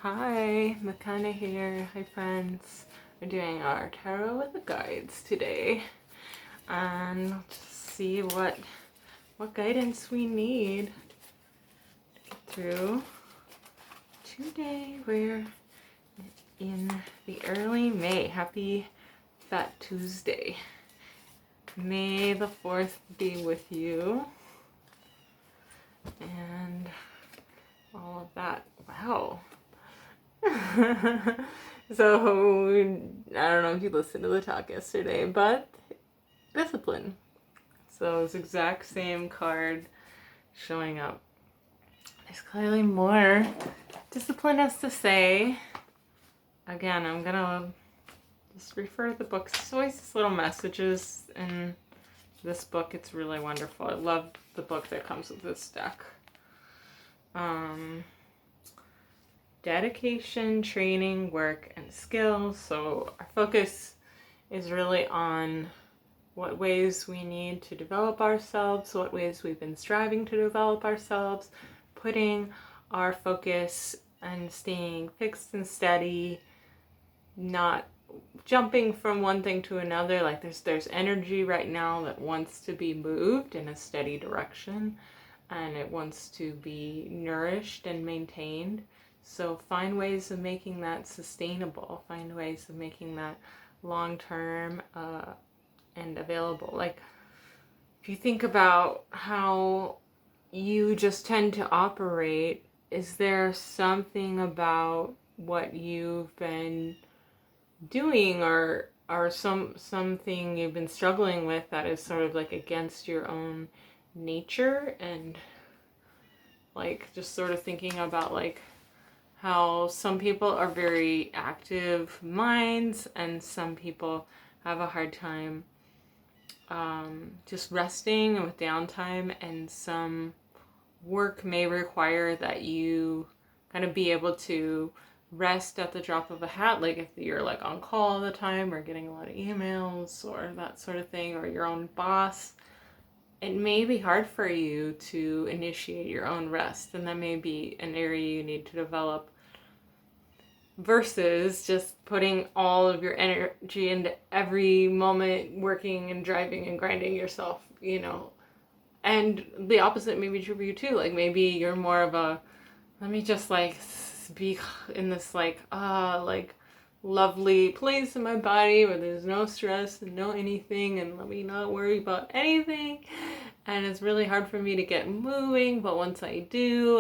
Hi, Makané here. Hi friends. We're doing our tarot with the guides today. And we'll just see what guidance we need to get through today. We're in the early May. Happy Fat Tuesday. May the 4th be with you. And all of that. Wow. So, I don't know if you listened to the talk yesterday, but discipline. So it's exact same card showing up. There's clearly more discipline has to say. Again, I'm gonna just refer to the books. There's always these little messages in this book. It's really wonderful. I love the book that comes with this deck. Dedication, training, work, and skills. So our focus is really on what ways we need to develop ourselves, what ways we've been striving to develop ourselves, putting our focus and staying fixed and steady, not jumping from one thing to another. Like there's energy right now that wants to be moved in a steady direction, and it wants to be nourished and maintained. So find ways of making that sustainable, find ways of making that long-term and available. Like if you think about how you just tend to operate, is there something about what you've been doing or something you've been struggling with that is sort of like against your own nature? And like just sort of thinking about like how some people are very active minds and some people have a hard time just resting and with downtime, and some work may require that you kind of be able to rest at the drop of a hat, like if you're like on call all the time or getting a lot of emails or that sort of thing, or your own boss. It may be hard for you to initiate your own rest, and that may be an area you need to develop, versus just putting all of your energy into every moment working and driving and grinding yourself, you know. And the opposite may be true for you too. Like maybe you're more of a, let me just like be in this like lovely place in my body where there's no stress and no anything, and let me not worry about anything. And it's really hard for me to get moving, but once I do,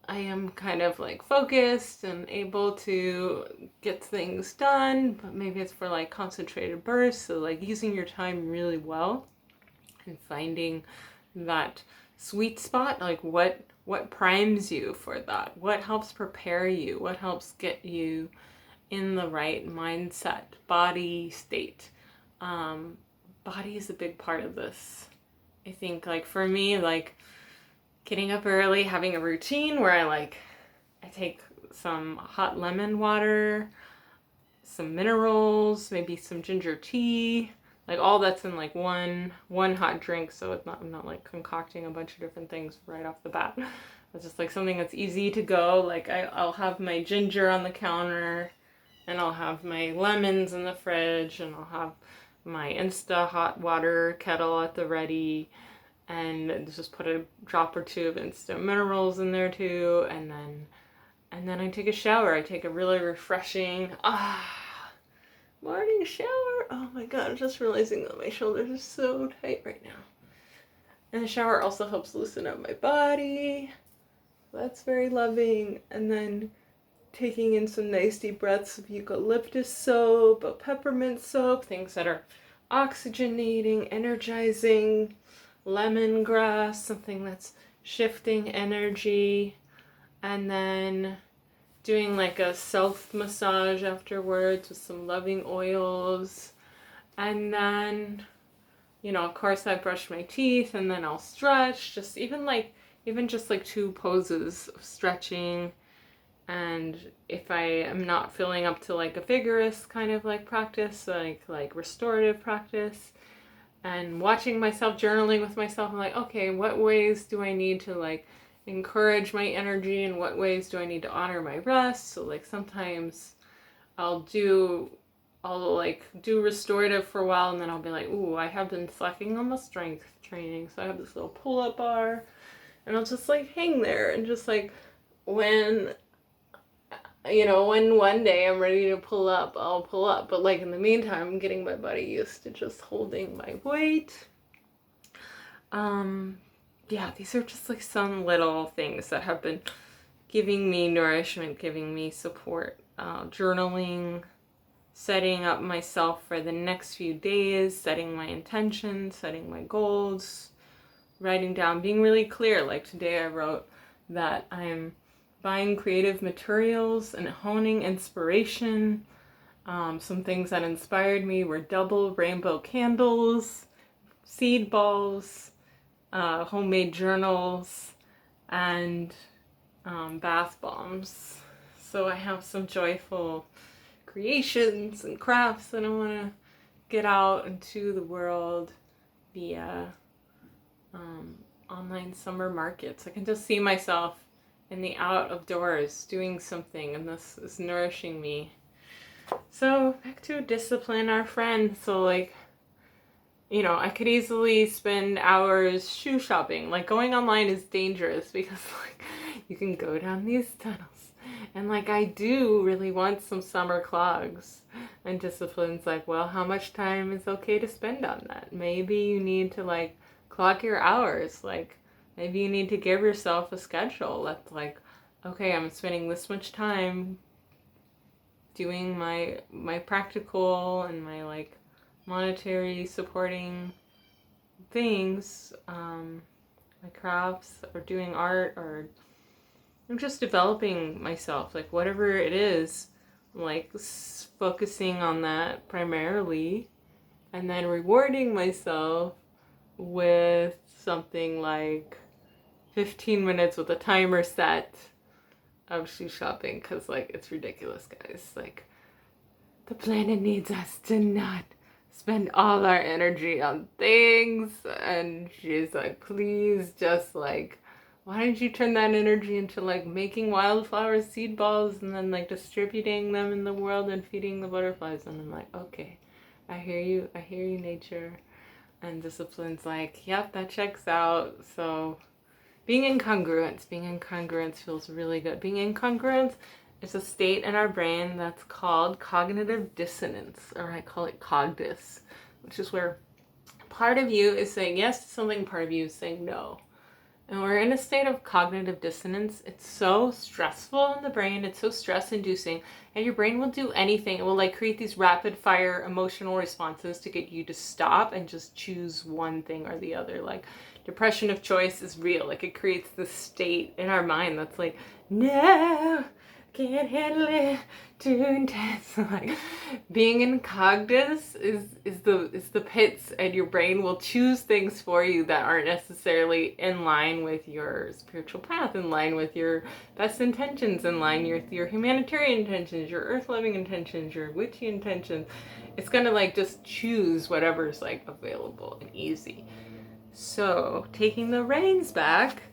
I am kind of like focused and able to get things done, but maybe it's for like concentrated bursts. So like using your time really well and finding that sweet spot, like what primes you for that, what helps prepare you, what helps get you in the right mindset, body state. Body is a big part of this. I think like for me, like getting up early, having a routine where I take some hot lemon water, some minerals, maybe some ginger tea, like all that's in like one hot drink. So it's I'm not like concocting a bunch of different things right off the bat. It's just like something that's easy to go. Like I'll have my ginger on the counter, and I'll have my lemons in the fridge, and I'll have my Insta hot water kettle at the ready, and just put a drop or two of instant minerals in there too, and then I take a shower. I take a really refreshing morning shower. Oh my god, I'm just realizing that my shoulders are so tight right now. And the shower also helps loosen up my body. That's very loving. And then taking in some nice deep breaths of eucalyptus soap, of peppermint soap, things that are oxygenating, energizing, lemongrass, something that's shifting energy, and then doing like a self massage afterwards with some loving oils. And then, you know, of course I brush my teeth, and then I'll stretch, just even just like 2 poses of stretching. And if I am not feeling up to like a vigorous kind of like practice, like restorative practice, and watching myself, journaling with myself, I'm like, okay, what ways do I need to like encourage my energy? In what ways do I need to honor my rest? So like sometimes I'll like do restorative for a while, and then I'll be like, ooh, I have been slacking on my strength training. So I have this little pull-up bar, and I'll just like hang there, and just like when when one day I'm ready to pull up, I'll pull up. But like in the meantime, I'm getting my body used to just holding my weight. Yeah, these are just like some little things that have been giving me nourishment, giving me support. Journaling, setting up myself for the next few days, setting my intentions, setting my goals, writing down, being really clear. Like today I wrote that I'm buying creative materials and honing inspiration. Some things that inspired me were double rainbow candles, seed balls, homemade journals, and bath bombs. So I have some joyful creations and crafts that I want to get out into the world via online summer markets. I can just see myself in the out of doors doing something, and this is nourishing me. So back to discipline, our friend. So like, I could easily spend hours shoe shopping. Like going online is dangerous because like you can go down these tunnels, and like I do really want some summer clogs. And discipline's like, well, how much time is okay to spend on that? Maybe you need to like clock your hours. Like maybe you need to give yourself a schedule that's like, okay, I'm spending this much time doing my practical and my like monetary supporting things, my crafts, or doing art, or I'm just developing myself, like whatever it is, like focusing on that primarily, and then rewarding myself with something like 15 minutes with a timer set of shoe shopping, because like it's ridiculous, guys. Like the planet needs us to not spend all our energy on things, and she's like, please just like, why don't you turn that energy into like making wildflower seed balls and then like distributing them in the world and feeding the butterflies? And I'm like, okay, I hear you, nature. And discipline's like, yep, that checks out. So being incongruence feels really good. Being incongruent is a state in our brain that's called cognitive dissonance, or I call it cogdis, which is where part of you is saying yes to something, part of you is saying no. And we're in a state of cognitive dissonance. It's so stressful in the brain. It's so stress inducing. And your brain will do anything. It will like create these rapid fire emotional responses to get you to stop and just choose one thing or the other. Like depression of choice is real. Like it creates this state in our mind that's like, no, can't handle it, too intense. Like being in cognitus is the pits, and your brain will choose things for you that aren't necessarily in line with your spiritual path, in line with your best intentions, in line with your humanitarian intentions, your earth-loving intentions, your witchy intentions. It's gonna like just choose whatever's like available and easy. So taking the reins back,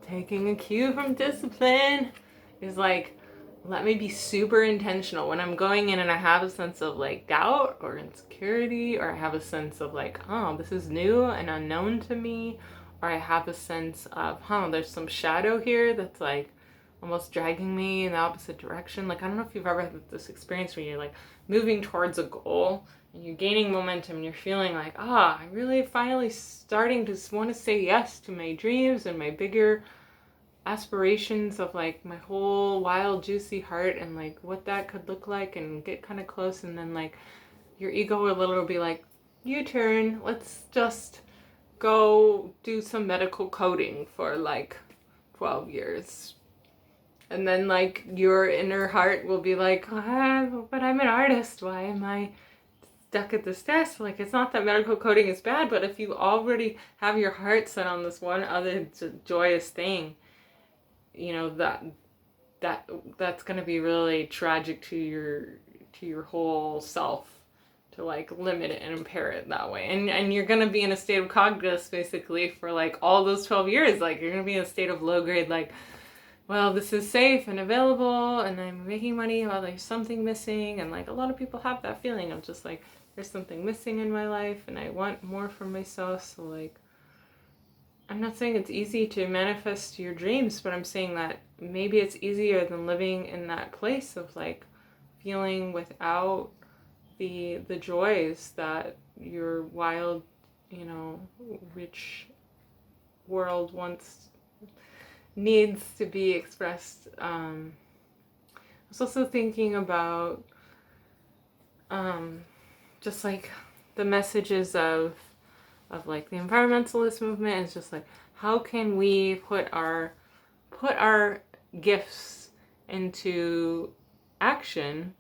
taking a cue from discipline, is like, let me be super intentional when I'm going in and I have a sense of like doubt or insecurity, or I have a sense of like, oh, this is new and unknown to me, or I have a sense of, there's some shadow here that's like almost dragging me in the opposite direction. Like, I don't know if you've ever had this experience where you're like moving towards a goal and you're gaining momentum and you're feeling like, I really finally starting to want to say yes to my dreams and my bigger aspirations of like my whole wild juicy heart, and like what that could look like, and get kind of close, and then like your ego a little will be like, U-turn, let's just go do some medical coding for like 12 years. And then like your inner heart will be like, but I'm an artist, why am I stuck at this desk? Like, it's not that medical coding is bad, but if you already have your heart set on this one other joyous thing, that's going to be really tragic to your whole self, like limit it and impair it that way. And you're gonna be in a state of cognitus basically for like all those 12 years. Like you're gonna be in a state of low grade, like, well, this is safe and available and I'm making money while there's something missing. And like a lot of people have that feeling of just like, there's something missing in my life and I want more for myself. So like, I'm not saying it's easy to manifest your dreams, but I'm saying that maybe it's easier than living in that place of like feeling without the joys that your wild, rich world needs to be expressed. I was also thinking about just like the messages of like the environmentalist movement. Is just like, how can we put our gifts into action,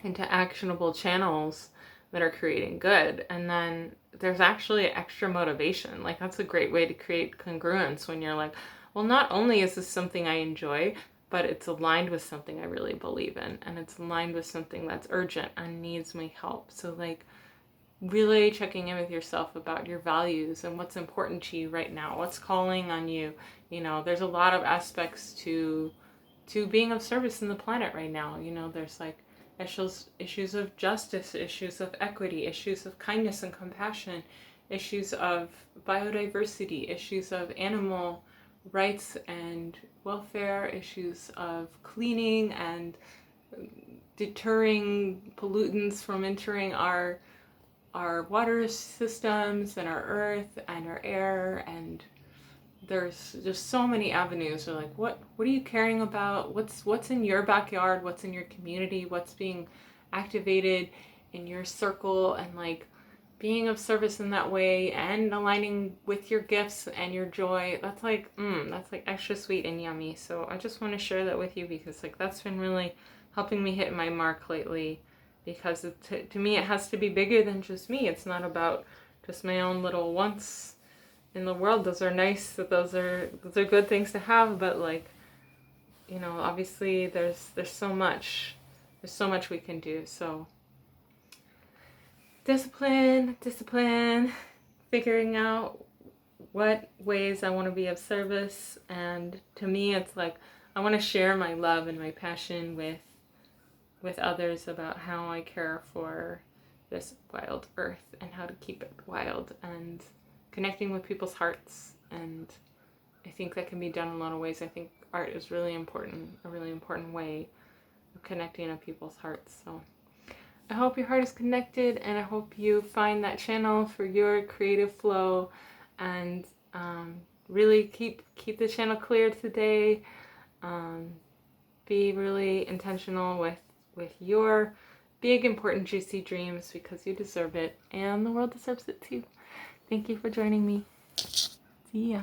into actionable channels that are creating good. And then there's actually extra motivation. Like that's a great way to create congruence when you're like, well, not only is this something I enjoy, but it's aligned with something I really believe in, and it's aligned with something that's urgent and needs my help. So like really checking in with yourself about your values and what's important to you right now, what's calling on you. There's a lot of aspects to being of service in the planet right now. There's like issues of justice, issues of equity, issues of kindness and compassion, issues of biodiversity, issues of animal rights and welfare, issues of cleaning and deterring pollutants from entering our water systems and our earth and our air. And there's just so many avenues. Or like, what are you caring about? What's in your backyard? What's in your community? What's being activated in your circle? And like being of service in that way and aligning with your gifts and your joy. That's like extra sweet and yummy. So I just want to share that with you because like that's been really helping me hit my mark lately. Because to me, it has to be bigger than just me. It's not about just my own little wants in the world. Those are nice. Those are good things to have. But like, obviously there's so much we can do. So discipline, figuring out what ways I want to be of service. And to me, it's like, I want to share my love and my passion with others about how I care for this wild earth and how to keep it wild, and connecting with people's hearts. And I think that can be done in a lot of ways. I think art is really important, a really important way of connecting to people's hearts. So I hope your heart is connected, and I hope you find that channel for your creative flow, and really keep the channel clear today. Be really intentional with your big, important, juicy dreams, because you deserve it and the world deserves it too. Thank you for joining me. See ya.